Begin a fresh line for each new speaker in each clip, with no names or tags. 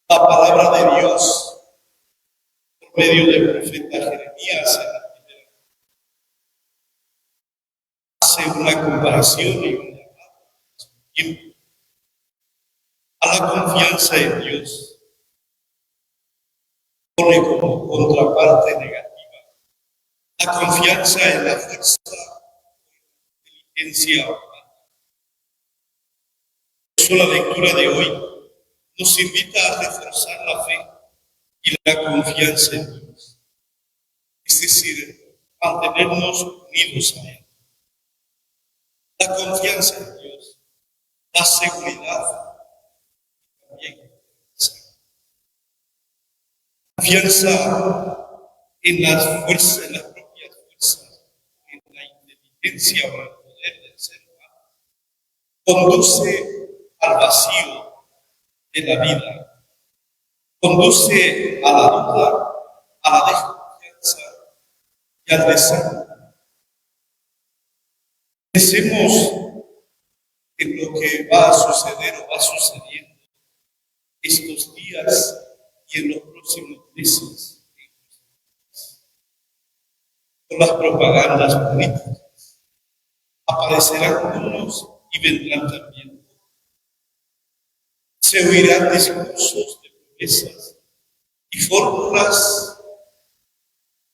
La palabra de Dios, por medio del profeta Jeremías, en la primera, hace una comparación y un llamado al mismo tiempo a la confianza en Dios. Pone como contraparte negativa la confianza en la fuerza de inteligencia humana. Por eso la lectura de hoy nos invita a reforzar la fe y la confianza en Dios, es decir, mantenernos unidos a Él. La confianza en Dios, la seguridad y también confianza en las fuerzas, en las propias fuerzas, en la inteligencia o el poder del ser humano, conduce al vacío de la vida, conduce a la duda, a la desconfianza y al desánimo. Pensemos en lo que va a suceder o va sucediendo estos días y en los próximos meses. Con las propagandas políticas aparecerán unos y vendrán también otros. Se oirán discursos de promesas y fórmulas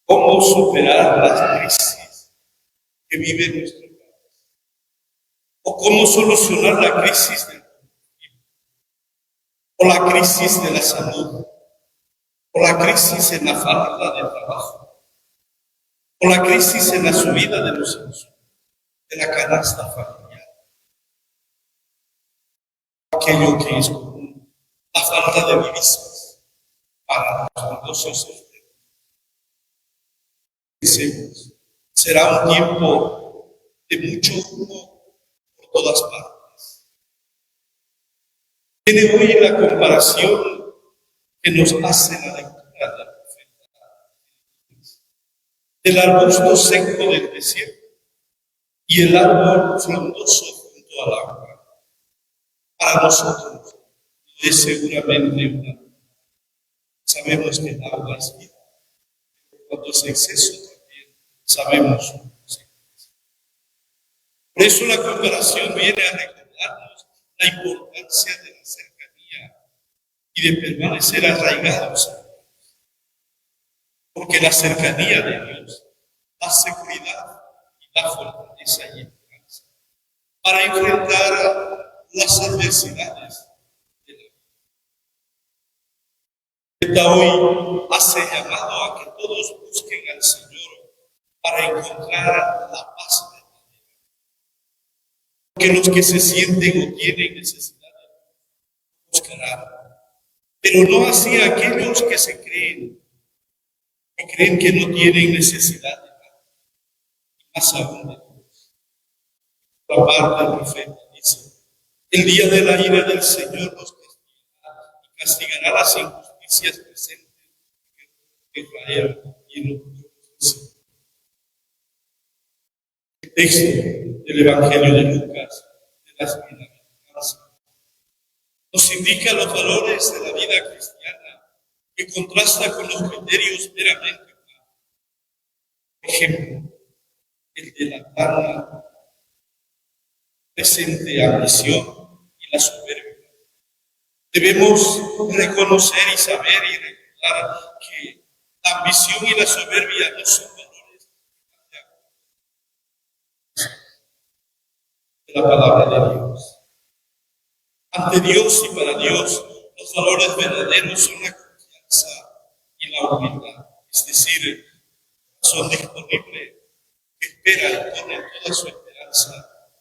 cómo superar las crisis que vive nuestro país o cómo solucionar la crisis del combustible o la crisis de la salud o la crisis en la falta de trabajo o la crisis en la subida de los insumos, de la canasta familiar, aquello que es común, la falta de divisas para los negocios externos. Será un tiempo de mucho humo por todas partes. Tiene hoy la comparación que nos hace la lectura del profeta, del arbusto seco del desierto y el árbol frondoso junto al agua. Para nosotros es seguramente una. Sabemos que el agua es vida. Cuando es exceso también sabemos su consecuencia. Por eso la comparación viene a recordarnos la importancia de la cercanía y de permanecer arraigados a Dios. Porque la cercanía de Dios da seguridad y da fortaleza y esperanza para enfrentar las adversidades de la vida. Esta hoy hace llamado a que todos busquen al Señor para encontrar la paz verdadera. Porque los que se sienten o tienen necesidades buscarán, pero no así aquellos que se creen, que creen que no tienen necesidad de nada, y más aún de Dios. La parte del profeta dice: el día de la ira del Señor los castigará y castigará las injusticias presentes en Israel y en los pueblos. El texto del Evangelio de Lucas, de las bienaventuranzas, nos indica los valores de la vida cristiana que contrasta con los criterios meramente humanos. Por ejemplo, el de la tan presente ambición y la soberbia. Debemos reconocer y saber y recordar que la ambición y la soberbia no son valores de la palabra de Dios. Ante Dios y para Dios, los valores verdaderos son la confianza y la humildad, es decir, son disponibles, que espera y pone toda su esperanza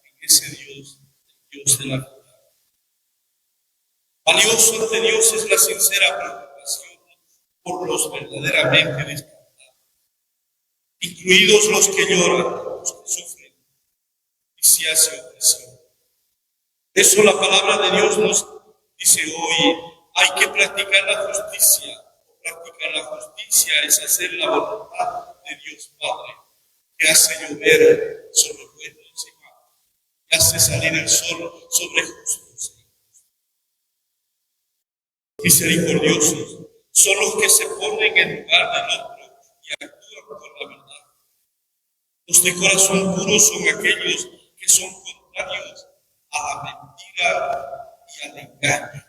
en ese Dios, el Dios de la verdad. Valioso ante Dios es la sincera preocupación por los verdaderamente descartados, incluidos los que lloran, los que sufren y se hace opresión. Eso la palabra de Dios nos dice hoy: hay que practicar la justicia. Practicar la justicia es hacer la voluntad de Dios Padre, que hace llover sobre buenos y malos, que hace salir el sol sobre justos. misericordiosos son los que se ponen en lugar del otro y actúan con la verdad. Los de corazón puro son aquellos que son contrarios a la mentira y al engaño.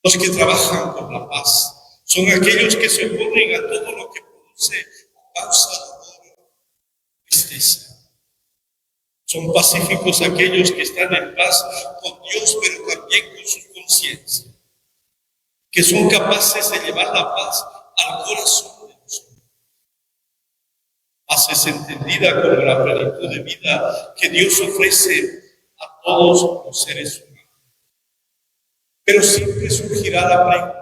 Los que trabajan por la paz son aquellos que se oponen a todo lo que produce o causa dolor, tristeza. Son pacíficos aquellos que están en paz con Dios, pero también con su conciencia, que son capaces de llevar la paz al corazón de los hombres. Paz es entendida como la plenitud de vida que Dios ofrece a todos los seres humanos. Pero siempre surgirá la pregunta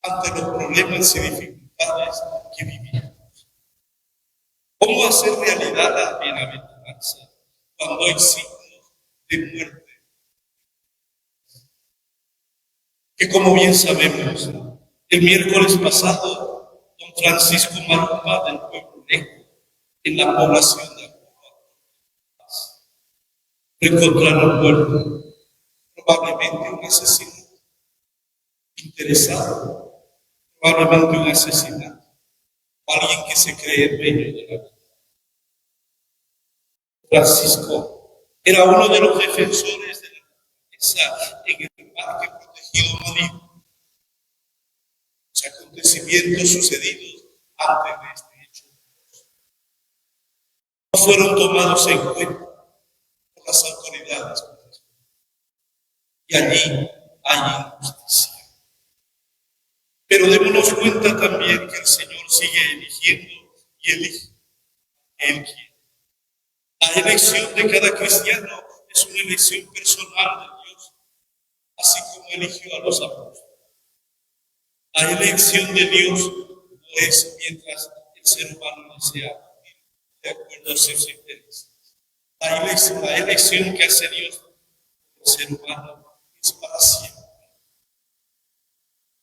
ante los problemas y dificultades que vivimos. ¿Cómo hacer realidad la bienaventuranza cuando hay signos de muerte? Que como bien sabemos, el miércoles pasado, don Francisco Marumba del pueblo Neco, en la población de Acuba, lo encontraron muerto, probablemente un asesino interesado, probablemente un asesinato, o alguien que se cree dueño de la vida. Francisco era uno de los defensores de la naturaleza en el parque protegido Madrid. Los acontecimientos sucedidos antes de este hecho no fueron tomados en cuenta por las autoridades. Y allí hay injusticia. Pero démonos cuenta también que el Señor sigue eligiendo y elige Él quiere. La elección de cada cristiano es una elección personal de Dios, así como eligió a los apóstoles. La elección de Dios no es mientras el ser humano desea vivir de acuerdo a sus intereses. La elección que hace Dios del ser humano es para siempre.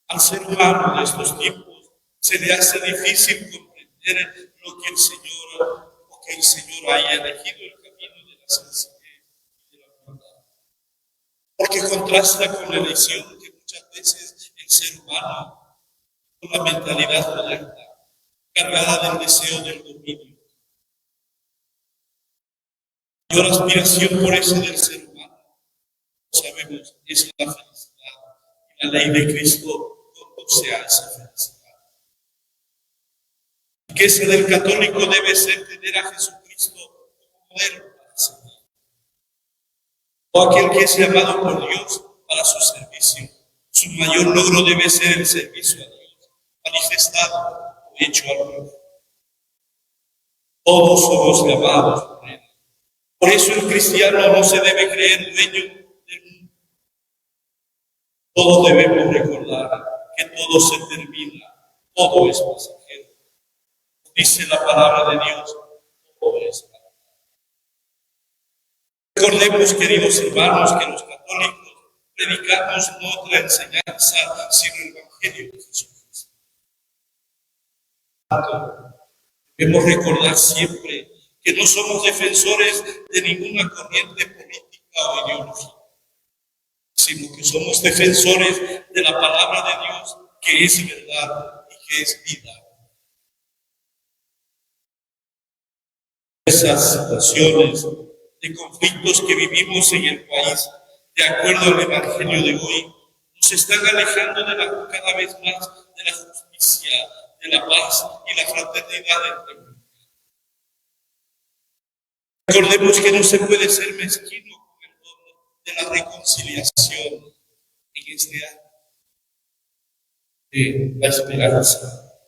Al ser humano de estos tiempos se le hace difícil comprender lo que el Señor haya elegido el camino de la sencillez y de la bondad. Porque contrasta con la elección que muchas veces el ser humano, con la mentalidad moderna, cargada del deseo del dominio. La mayor aspiración por eso del ser humano, sabemos, es la felicidad. Y la ley de Cristo conduce a esa felicidad. La riqueza del católico debe ser tener a Jesucristo como modelo para seguir. O aquel que es llamado por Dios para su servicio. Su mayor logro debe ser el servicio a Dios, manifestado o hecho al mundo. Todos somos llamados por Él. Por eso el cristiano no se debe creer dueño del mundo. Todos debemos recordar que todo se termina, todo es pasajero. Dice la palabra de Dios, todo es pasajero. Recordemos, queridos hermanos, que los católicos predicamos no otra enseñanza, sino el Evangelio de Jesucristo. Debemos recordar siempre que no somos defensores de ninguna corriente política o ideología, sino que somos defensores de la palabra de Dios, que es verdad y que es vida. Esas situaciones de conflictos que vivimos en el país, de acuerdo al Evangelio de hoy, nos están alejando cada vez más de la justicia, de la paz y la fraternidad entre nosotros. Recordemos que no se puede ser mezquino con el don de la reconciliación en este año de la esperanza.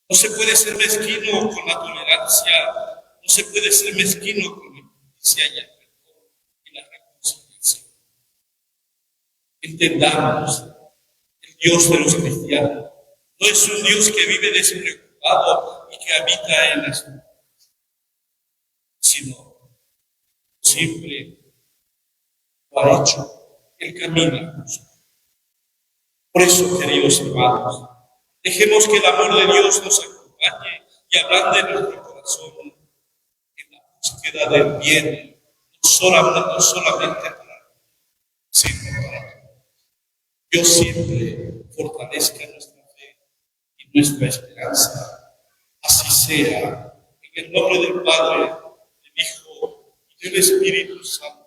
No se puede ser mezquino con la tolerancia, no se puede ser mezquino con la justicia y el perdón y la reconciliación. Entendamos, el Dios de los cristianos no es un Dios que vive despreocupado y que habita en las nubes, sino siempre lo ha hecho, Él camina justo. Por eso, queridos hermanos, dejemos que el amor de Dios nos acompañe y ablande nuestro corazón en la búsqueda del bien, no solamente para Él, sino para todos. Dios siempre fortalezca nuestra fe y nuestra esperanza. Así sea, en el nombre del Padre, del Hijo y del Espíritu Santo.